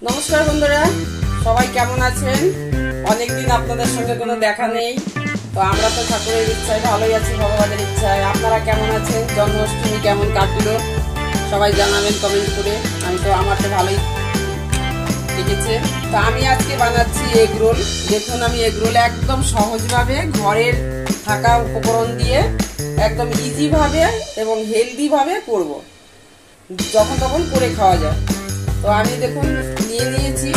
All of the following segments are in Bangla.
নমস্কার বন্ধুরা, সবাই কেমন আছেন? অনেকদিন আপনাদের সঙ্গে কোনো দেখা নেই। তো আমরা তো ঠাকুরের ইচ্ছায় ভালোই আছি, ভগবানের ইচ্ছায়। আপনারা কেমন আছেন? জন্মাষ্টমী কেমন কাটলো সবাই জানাবেন কমেন্ট করে। আমার তো ভালোই কেটেছে। তো আমি আজকে বানাচ্ছি এগ রোল। দেখুন, আমি এগ রোল একদম সহজভাবে ঘরের থাকা উপকরণ দিয়ে একদম ইজিভাবে এবং হেলদিভাবে করব, যখন তখন করে খাওয়া যায়। তো আমি দেখুন নিয়ে নিয়েছি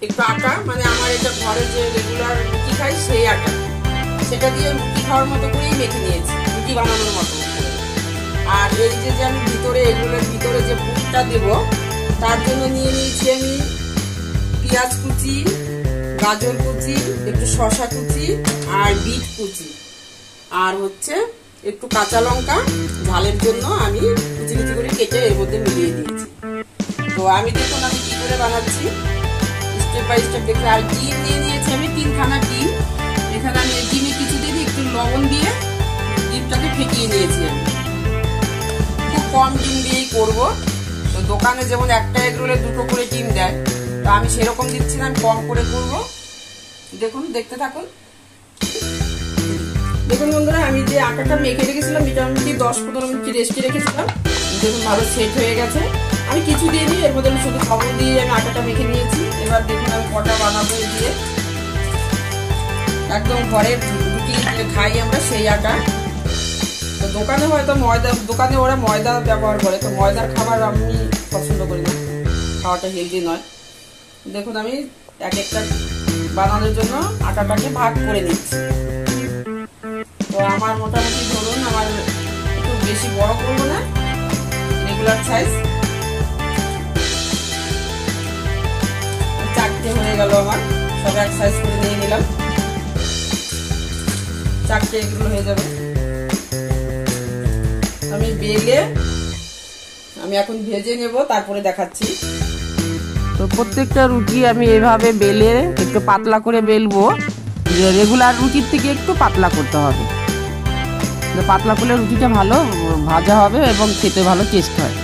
একটু আটা, মানে আমার এটা ঘরে যে রেগুলার রুটি খাই সেই আটা, সেটা দিয়ে রুটি খাওয়ার মতো করেই মেখে নিয়েছি, রুটি বানানোর মতো। আর এই যে আমি ভিতরে এগুলোর ভিতরে যে পুরটা দেব, তার জন্য নিয়ে নিয়েছি আমি পেঁয়াজ কুচি, গাজর কুচি, একটু শসা কুচি আর বিট কুচি, আর হচ্ছে একটু কাঁচা লঙ্কা ঝালের জন্য আমি কুচি কুচি করে কেটে এর মধ্যে মিলিয়ে দিয়েছি। তো আমি দেখুন আমি কি করে বানাচ্ছি, স্টেপ বাই স্টেপ দেখে। আর ডিম নিয়ে নিয়েছি আমি 3খানা ডিম। এখানে আমি ডিমে কিছু দিয়ে একটু লবণ দিয়ে ডিমটাকে ফেটিয়ে নিয়েছি। আমি খুব কম ডিম দিয়েই করবো। তো দোকানে যেমন একটা এগ রোলে 2টো করে ডিম দেয়, তো আমি সেরকম দিচ্ছি না, আমি কম করে করবো। দেখুন, দেখতে থাকুন। দেখুন বন্ধুরা, আমি যে আটাটা মেখে রেখেছিলাম, এটা আমি 10-15 মিনিট রেস্টে রেখেছিলাম। দেখুন ভালো সেট হয়ে গেছে। আমি কিছু দিয়ে নিই, এর মধ্যে আমি শুধু খবর দিয়ে আমি আটাটা মেখে নিয়েছি। এবার দেখুন আমি কটা বানাবো দিয়ে, একদম ঘরের রুটি খাই আমরা সেই আটা। তো দোকানে হয়তো ময়দা, দোকানে ওরা ময়দা ব্যবহার করে, তো ময়দার খাবার আমি পছন্দ করি না, খাওয়াটা হেলদি নয়। দেখুন আমি এক একটা বানানোর জন্য আটাটাকে ভাগ করে নিচ্ছি। তো আমার মোটামুটি ধরুন, আমার একটু বেশি বড় করবো না, রেগুলার সাইজ। 4টে হয়ে গেল আমার, সব এক সাইজ করে নিয়ে নিলাম। 4টে এগুলো হয়ে যাবে। আমি বেলে আমি এখন ভেজে নেব, তারপরে দেখাচ্ছি। তো প্রত্যেকটা রুটি আমি এভাবে বেলে একটু পাতলা করে বেলবো, রেগুলার রুটির থেকে একটু পাতলা করতে হবে। পাতলা করলে রুটিটা ভালো ভাজা হবে এবং খেতে ভালো টেস্ট হয়।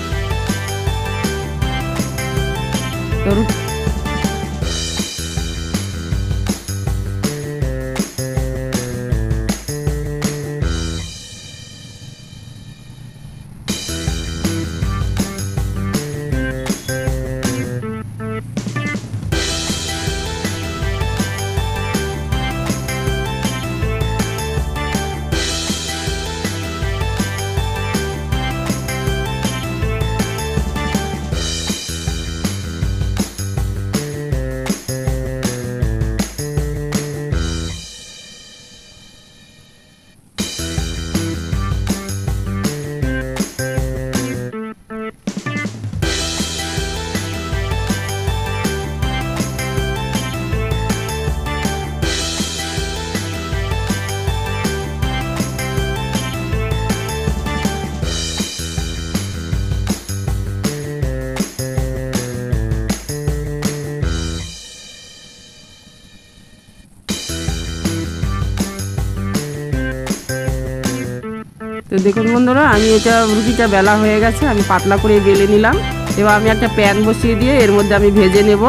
তো দেখুন বন্ধুরা, আমি এটা রুটিটা বেলা হয়ে গেছে, আমি পাতলা করে বেলে নিলাম। এবার আমি একটা প্যান বসিয়ে দিয়ে এর মধ্যে আমি ভেজে নেব।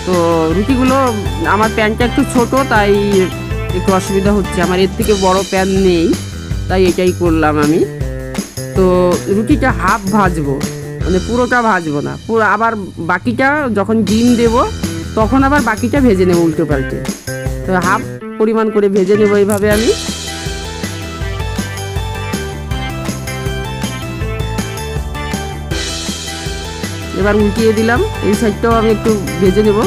তো রুটিগুলো, আমার প্যানটা একটু ছোট, তাই একটু অসুবিধা হচ্ছে, আমার এর থেকে বড় প্যান নেই, তাই এটাই করলাম আমি। তো রুটিটা হাফ ভাজবো, মানে পুরোটা ভাজবো না, পুরো আবার বাকিটা যখন ডিম দেব তখন আবার বাকিটা ভেজে নেব উল্টো পাল্টে। তো হাফ পরিমাণ করে ভেজে নেব এইভাবে আমি। এবার উল্টিয়ে দিলাম, এই সাইডটাও আমি একটু ভেজে নেব,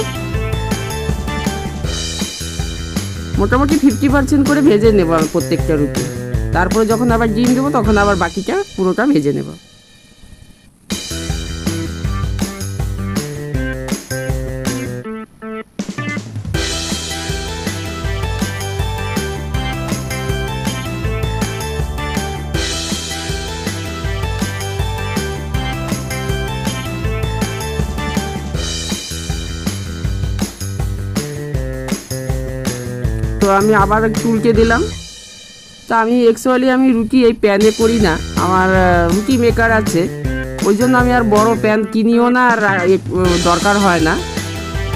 মোটামুটি 50% করে ভেজে নেব আমি প্রত্যেকটা রুটি। তারপরে যখন আবার ডিম দেবো তখন আবার বাকিটা পুরোটা ভেজে নেব। তো আমি আবার একটু উল্টে দিলাম। তা আমি অ্যাকচুয়ালি রুটি এই প্যানে করি না, আমার রুটি মেকার আছে, ওই জন্য আমি আর বড় প্যান কিনিও না, আর দরকার হয় না।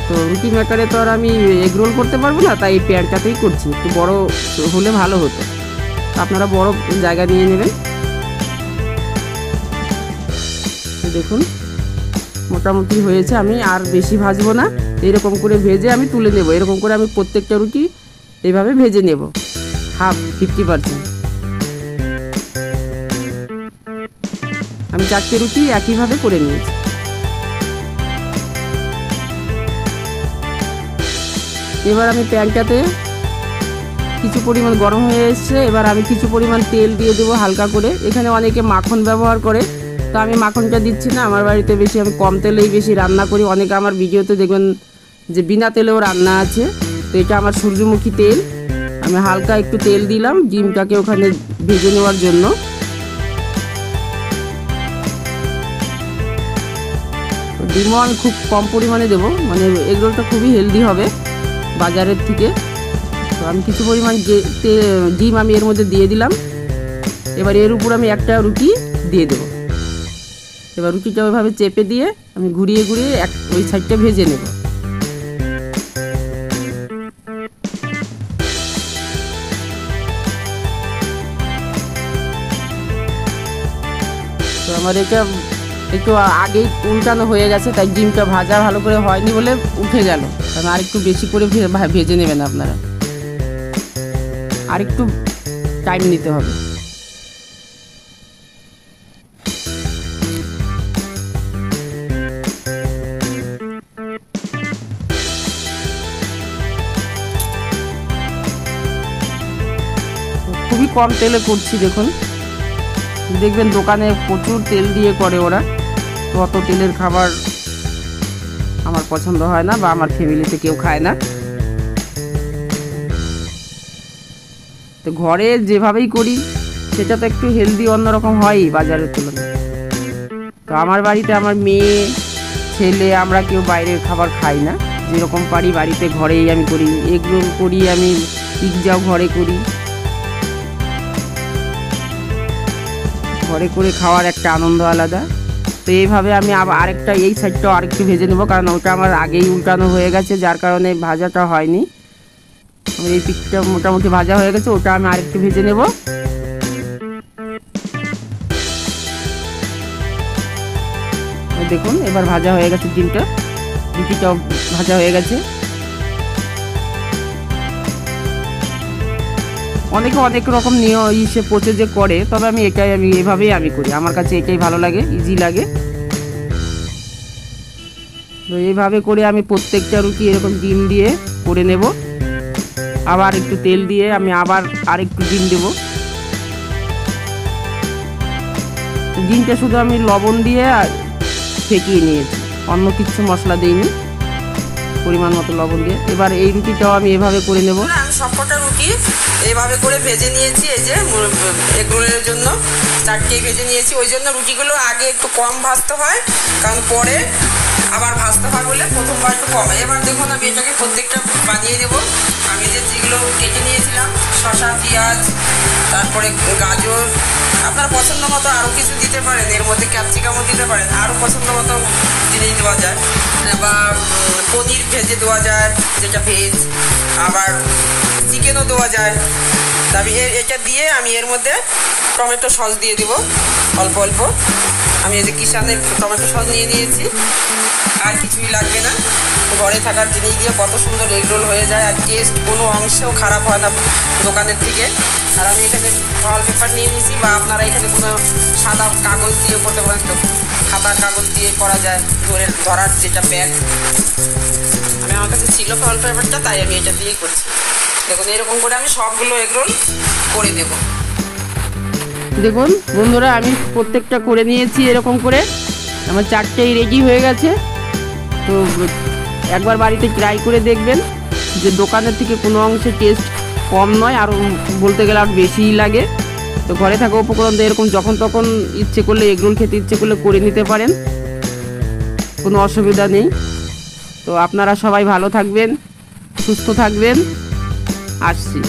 তো রুটি মেকারে তো আর আমি এগ রোল করতে পারবো না, তাই এই প্যানটাতেই করছি। একটু বড় হলে ভালো হতো, আপনারা বড় জায়গা নিয়ে নেবেন। দেখুন মোটামুটি হয়েছে, আমি আর বেশি ভাজবো না, এরকম করে ভেজে আমি তুলে নেব। এরকম করে আমি প্রত্যেকটা রুটি এইভাবে ভেজে নেব, 50%। আমি 4টে রুটি একইভাবে করে নিয়েছি। এবার আমি প্যানটাতে কিছু পরিমাণ গরম হয়ে এসছে, এবার আমি কিছু পরিমাণ তেল দিয়ে দেবো হালকা করে। এখানে অনেকে মাখন ব্যবহার করে, তো আমি মাখনটা দিচ্ছি না। আমার বাড়িতে বেশি আমি কম তেলেই বেশি রান্না করি। অনেকে আমার ভিডিওতে দেখবেন যে বিনা তেলেও রান্না আছে। তো এটা আমার সূর্যমুখী তেল, আমি হালকা একটু তেল দিলাম ডিমটাকে ওখানে ভেজে নেওয়ার জন্য। ডিমও আমি খুব কম পরিমাণে দেবো, মানে এগরোলটা খুবই হেলদি হবে বাজারের থেকে। তো আমি কিছু পরিমাণ ডিম আমি এর মধ্যে দিয়ে দিলাম। এবার এর উপর আমি একটা রুটি দিয়ে দেবো। এবার রুটিটা ওইভাবে চেপে দিয়ে আমি ঘুরিয়ে ঘুরিয়ে ওই সাইডটা ভেজে নেব। তো আমার এটা একটু আগেই উল্টানো হয়ে গেছে, তাই ডিমটা ভাজা ভালো করে হয়নি বলে উঠে গেল। কারণ আরেকটু বেশি করে ভেজে নেবেন আপনারা, আরেকটু টাইম নিতে হবে। খুবই কম তেলে করছি, দেখবেন দোকানে প্রচুর তেল দিয়ে করে ওরা। তো অত তেলের খাবার আমার পছন্দ হয় না, বা আমার ফ্যামিলিতে কেউ খায় না। তো ঘরে যেভাবেই করি সেটা তো একটু হেলদি অন্যরকম হয়ই বাজারের তুলনায়। তো আমার বাড়িতে আমার মেয়ে ছেলে আমরা কেউ বাইরের খাবার খাই না। যেরকম পারি বাড়িতে ঘরেই আমি করি। এগ রোল করি আমি, পিৎজাও ঘরে করি। ঘরে করে খাওয়ার একটা আনন্দ আলাদা। তো এইভাবে আমি আবার আরেকটা এই সাইডটাও আরেকটু ভেজে নেবো, কারণ ওটা আমার আগেই উল্টানো হয়ে গেছে, যার কারণে ভাজাটা হয়নি। আমার এই পিঠটা মোটামুটি ভাজা হয়ে গেছে, ওটা আমি আরেকটু ভেজে নেব। দেখুন এবার ভাজা হয়ে গেছে ডিমটা, রুটিটাও ভাজা হয়ে গেছে। অনেকে অনেক রকম ইসে পচে যে করে, তবে আমি এভাবেই আমি করি। আমার কাছে এটাই ভালো লাগে, ইজি লাগে। তো এইভাবে করে আমি প্রত্যেকটা রুটি এরকম ডিম দিয়ে করে নেব। আবার একটু তেল দিয়ে আমি আবার আরেকটু ডিম দেব। ডিমটা শুধু আমি লবণ দিয়ে ফেটিয়ে নিয়েছি, অন্য কিছু মশলা দিইনি, পরিমাণ মতো লবণ দিয়ে। এবার এই রুটিটাও আমি এভাবে করে নেব। আমি সবকটা রুটি এইভাবে করে ভেজে নিয়েছি। এই যে এগ রোলের জন্য 4টেই ভেজে নিয়েছি। ওই জন্য রুটিগুলো আগে একটু কম ভাজতে হয়, কারণ পরে আবার ভাজতে হয় বলে প্রথমবার একটু কম। এবার দেখুন আমি এটাকে প্রত্যেকটা বানিয়ে নেব। আমি যেগুলো কেটে নিয়েছিলাম, শসা, পেঁয়াজ, তারপরে গাজর, আপনার পছন্দ মতো আরও কিছু দিতে পারেন, এর মধ্যে ক্যাপসিকামও দিতে পারেন, আরও পছন্দ মতো জিনিস দেওয়া যায়, বা পনির ভেজে দেওয়া যায় যেটা ভেজ, আবার চিকেনও দেওয়া যায়। তবে এটা দিয়ে আমি এর মধ্যে টমেটো সস দিয়ে দিব অল্প অল্প। আমি এই যে কিষানের টমেটো সস নিয়ে নিয়েছি, আর কিছুই লাগবে না। ঘরে থাকার জিনিস দিয়ে কত সুন্দর এগ রোল হয়ে যায়, আর টেস্ট কোনো অংশেও খারাপ হয় না দোকানের থেকে। আর আমি এখানে ফয়েল পেপার নিয়ে নিয়েছি, বা আপনারা এখানে কোনো সাদা কাগজ দিয়ে করতে পারেন, তো খাতার কাগজ দিয়ে করা যায়, ধরার যেটা প্যাক। আমার কাছে ছিল ফয়েল পেপারটা, তাই আমি এটা দিয়েই করছি। দেখুন এরকম করে আমি সবগুলো এগ রোল করে দেব। দেখুন বন্ধুরা আমি প্রত্যেকটা করে নিয়েছি এরকম করে। আমার 4টেই রেডি হয়ে গেছে। তো একবার বাড়িতে ট্রাই করে দেখবেন, যে দোকানের থেকে কোনো অংশে টেস্ট কম নয়, আরও বলতে গেলে আর বেশিই লাগে। তো ঘরে থাকা উপকরণ দিয়ে এরকম যখন তখন ইচ্ছে করলে এগ রোল খেতে ইচ্ছে করলে করে নিতে পারেন, কোনো অসুবিধা নেই। তো আপনারা সবাই ভালো থাকবেন, সুস্থ থাকবেন, আসছি।